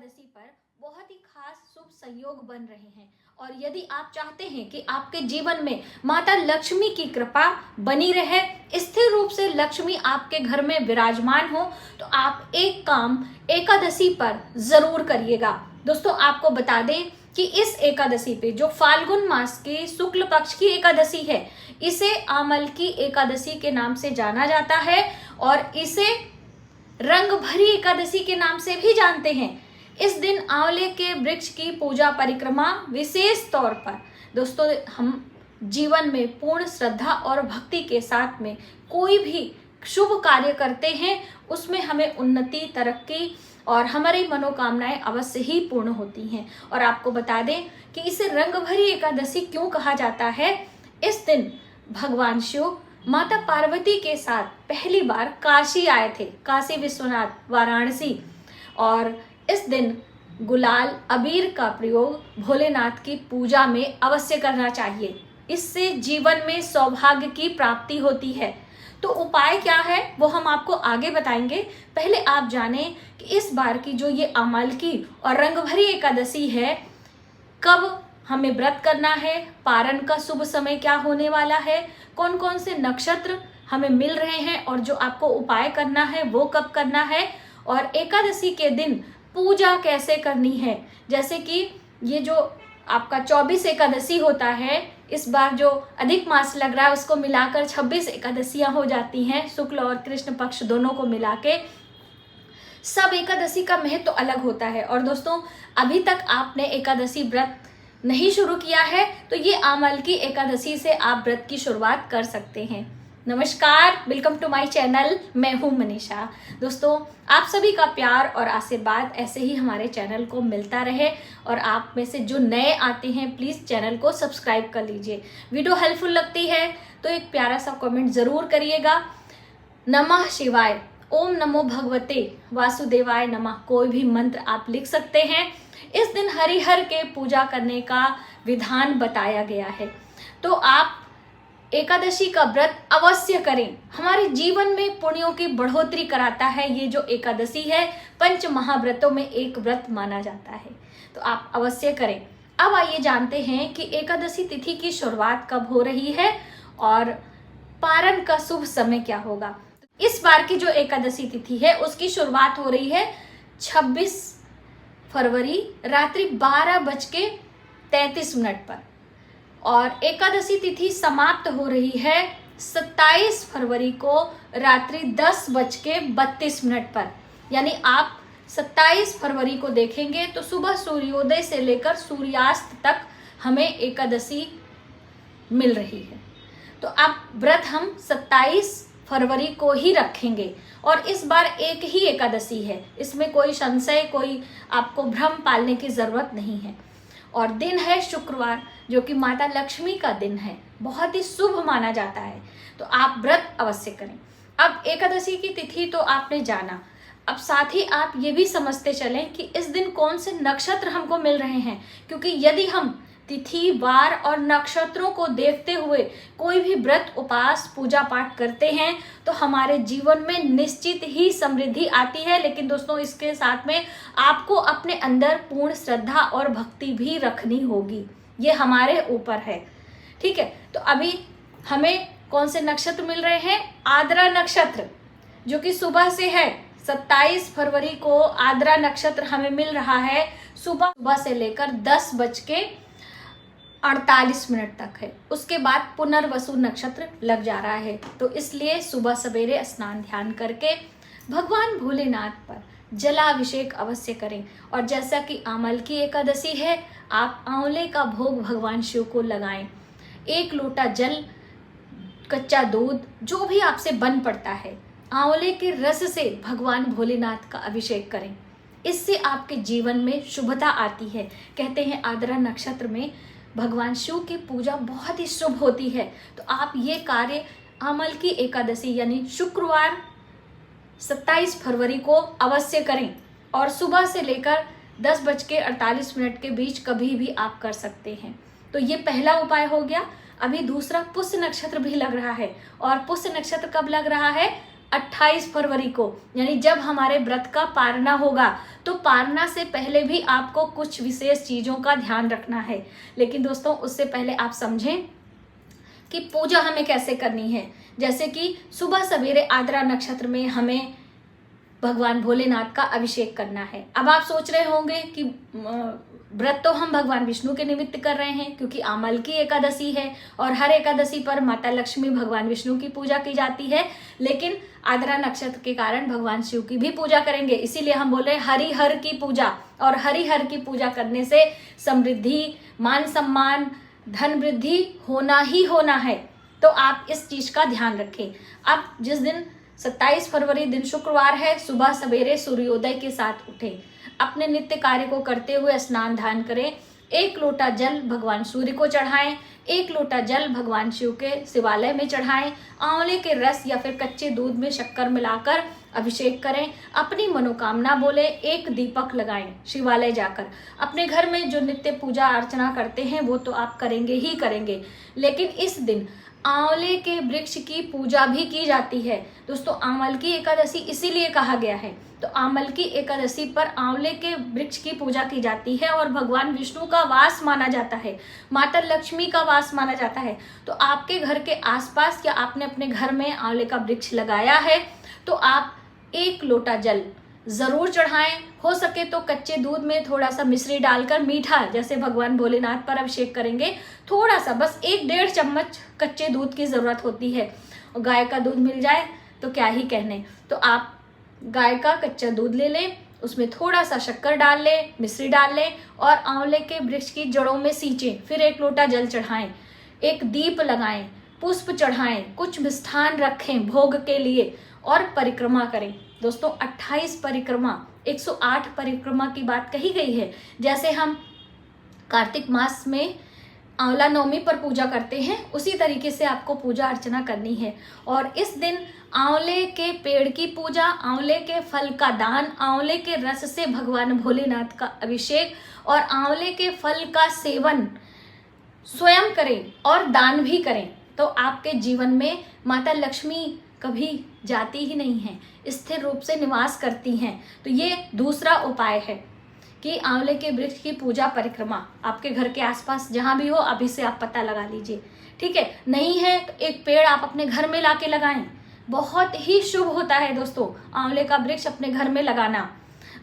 एकादशी पर बहुत ही खास शुभ संयोग बन रहे हैं। और यदि आप चाहते हैं कि आपके जीवन में माता लक्ष्मी की कृपा बनी रहे, स्थिर रूप से लक्ष्मी आपके घर में विराजमान हो, तो आप एक काम एकादशी पर जरूर करिएगा। दोस्तों, आपको बता दें कि इस एकादशी पे, जो फाल्गुन मास के शुक्ल पक्ष की एकादशी है, इसे आमल की एकादशी के नाम से जाना जाता है और इसे रंग भरी एकादशी के नाम से भी जानते हैं। इस दिन आंवले के वृक्ष की पूजा परिक्रमा विशेष तौर पर दोस्तों हम जीवन में पूर्ण श्रद्धा और भक्ति के साथ में कोई भी शुभ कार्य करते हैं, उसमें हमें उन्नति, तरक्की और हमारी मनोकामनाएं अवश्य ही पूर्ण होती हैं। और आपको बता दें कि इसे रंग भरी एकादशी क्यों कहा जाता है। इस दिन भगवान शिव माता पार्वती के साथ पहली बार काशी आए थे, काशी विश्वनाथ वाराणसी। और इस दिन गुलाल अबीर का प्रयोग भोलेनाथ की पूजा में अवश्य करना चाहिए। इससे जीवन में सौभाग्य की प्राप्ति होती है। तो उपाय क्या है वो हम आपको आगे बताएंगे। पहले आप जानें कि इस बार की जो ये आमल की और रंग भरी एकादशी है, कब हमें व्रत करना है, पारण का शुभ समय क्या होने वाला है, कौन कौन से नक्षत्र हमें मिल रहे हैं और जो आपको उपाय करना है वो कब करना है, और एकादशी के दिन पूजा कैसे करनी है। जैसे कि ये जो आपका 24 एकादशी होता है, इस बार जो अधिक मास लग रहा है उसको मिलाकर 26 एकादशियां हो जाती हैं, शुक्ल और कृष्ण पक्ष दोनों को मिला के। सब एकादशी का महत्व तो अलग होता है। और दोस्तों, अभी तक आपने एकादशी व्रत नहीं शुरू किया है तो ये आमल की एकादशी से आप व्रत की शुरुआत कर सकते हैं। नमस्कार, वेलकम टू माय चैनल। मैं हूं मनीषा। दोस्तों, आप सभी का प्यार और आशीर्वाद ऐसे ही हमारे चैनल को मिलता रहे। और आप में से जो नए आते हैं, प्लीज़ चैनल को सब्सक्राइब कर लीजिए। वीडियो हेल्पफुल लगती है तो एक प्यारा सा कमेंट ज़रूर करिएगा। नमः शिवाय, ओम नमो भगवते वासुदेवाय नमः, कोई भी मंत्र आप लिख सकते हैं। इस दिन हरिहर के पूजा करने का विधान बताया गया है, तो आप एकादशी का व्रत अवश्य करें। हमारे जीवन में पुण्यों की बढ़ोतरी कराता है ये जो एकादशी है, पंच महाव्रतों में एक व्रत माना जाता है, तो आप अवश्य करें। अब आइए जानते हैं कि एकादशी तिथि की शुरुआत कब हो रही है और पारण का शुभ समय क्या होगा। इस बार की जो एकादशी तिथि है उसकी शुरुआत हो रही है 26 फरवरी रात्रि 12:33 पर, और एकादशी तिथि समाप्त हो रही है 27 फरवरी को रात्रि 10:32 पर। यानी आप 27 फरवरी को देखेंगे तो सुबह सूर्योदय से लेकर सूर्यास्त तक हमें एकादशी मिल रही है। तो आप व्रत हम 27 फरवरी को ही रखेंगे। और इस बार एक ही एकादशी है, इसमें कोई संशय, कोई आपको भ्रम पालने की जरूरत नहीं है। और दिन है शुक्रवार, जो कि माता लक्ष्मी का दिन है, बहुत ही शुभ माना जाता है, तो आप व्रत अवश्य करें। अब एकादशी की तिथि तो आपने जाना, अब साथ ही आप ये भी समझते चलें कि इस दिन कौन से नक्षत्र हमको मिल रहे हैं, क्योंकि यदि हम तिथि, वार और नक्षत्रों को देखते हुए कोई भी व्रत, उपास, पूजा पाठ करते हैं तो हमारे जीवन में निश्चित ही समृद्धि आती है। लेकिन दोस्तों, इसके साथ में आपको अपने अंदर पूर्ण श्रद्धा और भक्ति भी रखनी होगी, ये हमारे ऊपर है। ठीक है, तो अभी हमें कौन से नक्षत्र मिल रहे हैं? आद्रा नक्षत्र, जो कि सुबह से है 27 फरवरी को आद्रा नक्षत्र हमें मिल रहा है। सुबह से लेकर 10:48 तक है। उसके बाद पुनर्वसु नक्षत्र लग जा रहा है, तो इसलिए सुबह सवेरे स्नान ध्यान करके भगवान भोलेनाथ पर जलाभिषेक अवश्य करें। और जैसा कि आमल की एकादशी है, आप आंवले का भोग भगवान शिव को लगाएं। 1 लोटा जल, कच्चा दूध, जो भी आपसे बन पड़ता है, आंवले के रस से भगवान भोलेनाथ का अभिषेक करें। इससे आपके जीवन में शुभता आती है। कहते हैं आद्रा नक्षत्र में भगवान शिव की पूजा बहुत ही शुभ होती है। तो आप ये कार्य आमल की एकादशी यानी शुक्रवार 27 फरवरी को अवश्य करें। और सुबह से लेकर 10:48 के बीच कभी भी आप कर सकते हैं। तो ये पहला उपाय हो गया। अभी दूसरा, पुष्य नक्षत्र भी लग रहा है। और पुष्य नक्षत्र कब लग रहा है? 28 फरवरी को, यानी जब हमारे व्रत का पारना होगा, तो पारना से पहले भी आपको कुछ विशेष चीजों का ध्यान रखना है। लेकिन दोस्तों, उससे पहले आप समझें कि पूजा हमें कैसे करनी है। जैसे कि सुबह सवेरे आद्रा नक्षत्र में हमें भगवान भोलेनाथ का अभिषेक करना है। अब आप सोच रहे होंगे कि व्रत तो हम भगवान विष्णु के निमित्त कर रहे हैं, क्योंकि आमल की एकादशी है और हर एकादशी पर माता लक्ष्मी भगवान विष्णु की पूजा की जाती है, लेकिन आद्रा नक्षत्र के कारण भगवान शिव की भी पूजा करेंगे। इसीलिए हम बोल रहे हैं हरिहर की पूजा, और हरिहर की पूजा करने से समृद्धि, मान सम्मान, धन वृद्धि होना ही होना है। तो आप इस चीज का ध्यान रखें। अब जिस दिन 27 फरवरी दिन शुक्रवार है, सुबह सवेरे सूर्योदय के साथ उठें, अपने नित्य कार्य को करते हुए स्नान ध्यान करें, 1 लोटा जल भगवान सूर्य को चढ़ाएं, 1 लोटा जल भगवान शिव के शिवालय में चढ़ाएं, आंवले के रस या फिर कच्चे दूध में शक्कर मिलाकर अभिषेक करें, अपनी मनोकामना बोले, 1 दीपक लगाएं, शिवालय जाकर। अपने घर में जो नित्य पूजा अर्चना करते हैं वो तो आप करेंगे ही करेंगे, लेकिन इस दिन आंवले के वृक्ष की पूजा भी की जाती है। दोस्तों, आंवल की एकादशी इसीलिए कहा गया है। तो आंवल की एकादशी पर आंवले के वृक्ष की पूजा की जाती है और भगवान विष्णु का वास माना जाता है, माता लक्ष्मी का वास माना जाता है। तो आपके घर के आसपास या आपने अपने घर में आंवले का वृक्ष लगाया है, तो आप 1 लोटा जल जरूर चढ़ाएं। हो सके तो कच्चे दूध में थोड़ा सा मिश्री डालकर, मीठा जैसे भगवान भोलेनाथ पर अभिषेक करेंगे, थोड़ा सा बस 1-1.5 चम्मच कच्चे दूध की जरूरत होती है। और गाय का दूध मिल जाए तो क्या ही कहने। तो आप गाय का कच्चा दूध ले लें, उसमें थोड़ा सा शक्कर डाल लें, मिश्री डाल लें और आंवले के वृक्ष की जड़ों में सींचें। फिर 1 लोटा जल चढ़ाएं, 1 दीप लगाएं, पुष्प चढ़ाएं, कुछ मिष्ठान रखें भोग के लिए और परिक्रमा करें। दोस्तों, 28 परिक्रमा, 108 परिक्रमा की बात कही गई है। जैसे हम कार्तिक मास में आंवला नवमी पर पूजा करते हैं, उसी तरीके से आपको पूजा अर्चना करनी है। और इस दिन आंवले के पेड़ की पूजा, आंवले के फल का दान, आंवले के रस से भगवान भोलेनाथ का अभिषेक और आंवले के फल का सेवन स्वयं करें और दान भी करें। तो आपके जीवन में माता लक्ष्मी कभी जाती ही नहीं है, स्थिर रूप से निवास करती हैं। तो ये दूसरा उपाय है कि आंवले के वृक्ष की पूजा परिक्रमा आपके घर के आसपास जहाँ भी हो, अभी से आप पता लगा लीजिए, ठीक है। नहीं है तो 1 पेड़ आप अपने घर में लाके लगाएं, बहुत ही शुभ होता है दोस्तों आंवले का वृक्ष अपने घर में लगाना।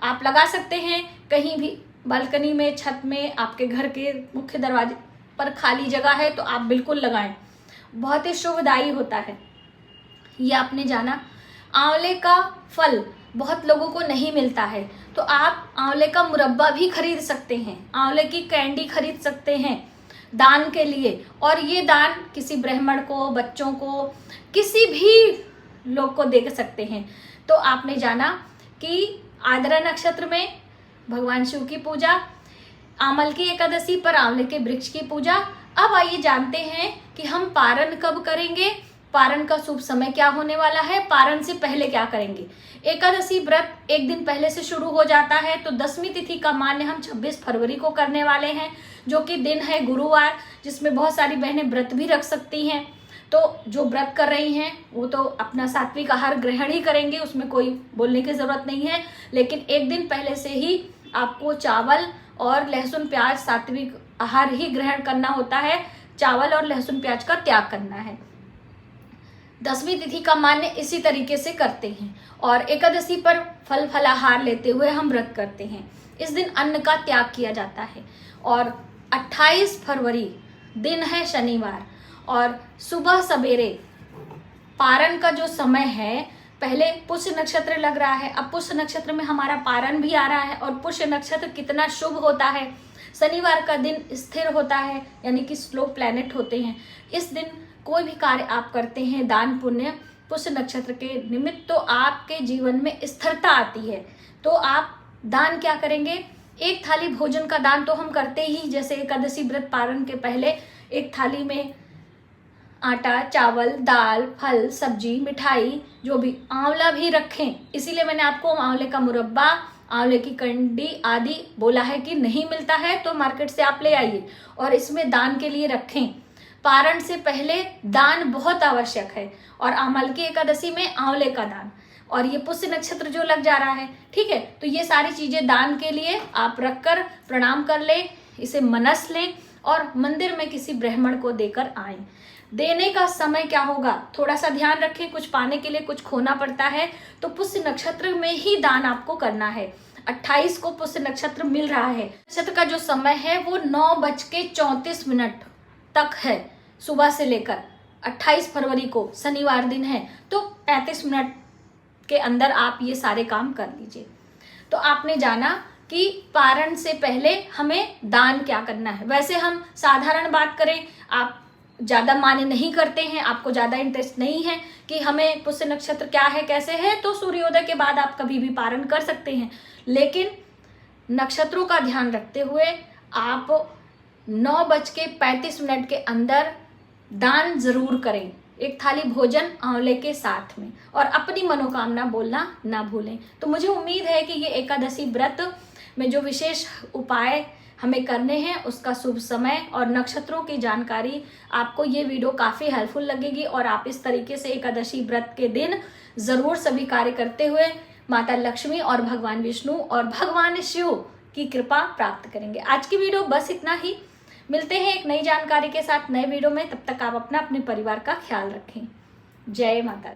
आप लगा सकते हैं कहीं भी, बालकनी में, छत में, आपके घर के मुख्य दरवाजे पर खाली जगह है तो आप बिल्कुल लगाएं, बहुत ही शुभदायी होता है। ये आपने जाना। आंवले का फल बहुत लोगों को नहीं मिलता है, तो आप आंवले का मुरब्बा भी खरीद सकते हैं, आंवले की कैंडी खरीद सकते हैं दान के लिए। और ये दान किसी ब्राह्मण को, बच्चों को, किसी भी लोग को दे सकते हैं। तो आपने जाना कि आद्रा नक्षत्र में भगवान शिव की पूजा, आमल की एकादशी पर आंवले के वृक्ष की पूजा। अब आइए जानते हैं कि हम पारण कब करेंगे, पारण का शुभ समय क्या होने वाला है, पारण से पहले क्या करेंगे। एकादशी व्रत 1 दिन पहले से शुरू हो जाता है, तो 10वीं तिथि का मान्य हम 26 फरवरी को करने वाले हैं, जो कि दिन है गुरुवार, जिसमें बहुत सारी बहनें व्रत भी रख सकती हैं। तो जो व्रत कर रही हैं वो तो अपना सात्विक आहार ग्रहण ही करेंगे, उसमें कोई बोलने की जरूरत नहीं है। लेकिन 1 दिन पहले से ही आपको चावल और लहसुन प्याज सात्विक आहार ही ग्रहण करना होता है, चावल और लहसुन प्याज का त्याग करना है। 10वीं तिथि का मान्य इसी तरीके से करते हैं और एकादशी पर फल फलाहार लेते हुए हम व्रत करते हैं। इस दिन अन्न का त्याग किया जाता है। और 28 फरवरी दिन है शनिवार, और सुबह सवेरे पारण का जो समय है, पहले पुष्य नक्षत्र लग रहा है, अब पुष्य नक्षत्र में हमारा पारण भी आ रहा है। और पुष्य नक्षत्र कितना शुभ होता है, शनिवार का दिन स्थिर होता है, यानी कि स्लो प्लैनेट होते हैं। इस दिन कोई भी कार्य आप करते हैं, दान पुण्य, पुष्य नक्षत्र के निमित्त, तो आपके जीवन में स्थिरता आती है। तो आप दान क्या करेंगे, 1 थाली भोजन का दान तो हम करते ही, जैसे एकादशी व्रत पारण के पहले 1 थाली में आटा, चावल, दाल, फल, सब्जी, मिठाई, जो भी, आंवला भी रखें। इसीलिए मैंने आपको आंवले का मुरब्बा, आंवले की कंडी आदि बोला है कि नहीं मिलता है तो मार्केट से आप ले आइए और इसमें दान के लिए रखें। पारण से पहले दान बहुत आवश्यक है, और आमलकी एकादशी में आंवले का दान, और ये पुष्य नक्षत्र जो लग जा रहा है, ठीक है, तो ये सारी चीजें दान के लिए आप रखकर प्रणाम कर ले, इसे मनस लें और मंदिर में किसी ब्राह्मण को देकर आए। देने का समय क्या होगा, थोड़ा सा ध्यान रखें, कुछ पाने के लिए कुछ खोना पड़ता है, तो पुष्य नक्षत्र में ही दान आपको करना है। 28 को पुष्य नक्षत्र मिल रहा है। नक्षत्र का जो समय है वो 9:34 तक है, सुबह से लेकर 28 फरवरी को शनिवार दिन है, तो 35 मिनट के अंदर आप ये सारे काम कर लीजिए। तो आपने जाना कि पारण से पहले हमें दान क्या करना है। वैसे हम साधारण बात करें, आप ज़्यादा मान्य नहीं करते हैं, आपको ज़्यादा इंटरेस्ट नहीं है कि हमें पुष्य नक्षत्र क्या है कैसे है, तो सूर्योदय के बाद आप कभी भी पारण कर सकते हैं। लेकिन नक्षत्रों का ध्यान रखते हुए आप 9:35 के अंदर दान जरूर करें, एक थाली भोजन आंवले के साथ में, और अपनी मनोकामना बोलना ना भूलें। तो मुझे उम्मीद है कि ये एकादशी व्रत में जो विशेष उपाय हमें करने हैं उसका शुभ समय और नक्षत्रों की जानकारी, आपको ये वीडियो काफ़ी हेल्पफुल लगेगी, और आप इस तरीके से एकादशी व्रत के दिन ज़रूर सभी कार्य करते हुए माता लक्ष्मी और भगवान विष्णु और भगवान शिव की कृपा प्राप्त करेंगे। आज की वीडियो बस इतना ही। मिलते हैं एक नई जानकारी के साथ नए वीडियो में। तब तक आप अपने परिवार का ख्याल रखें। जय माता दी।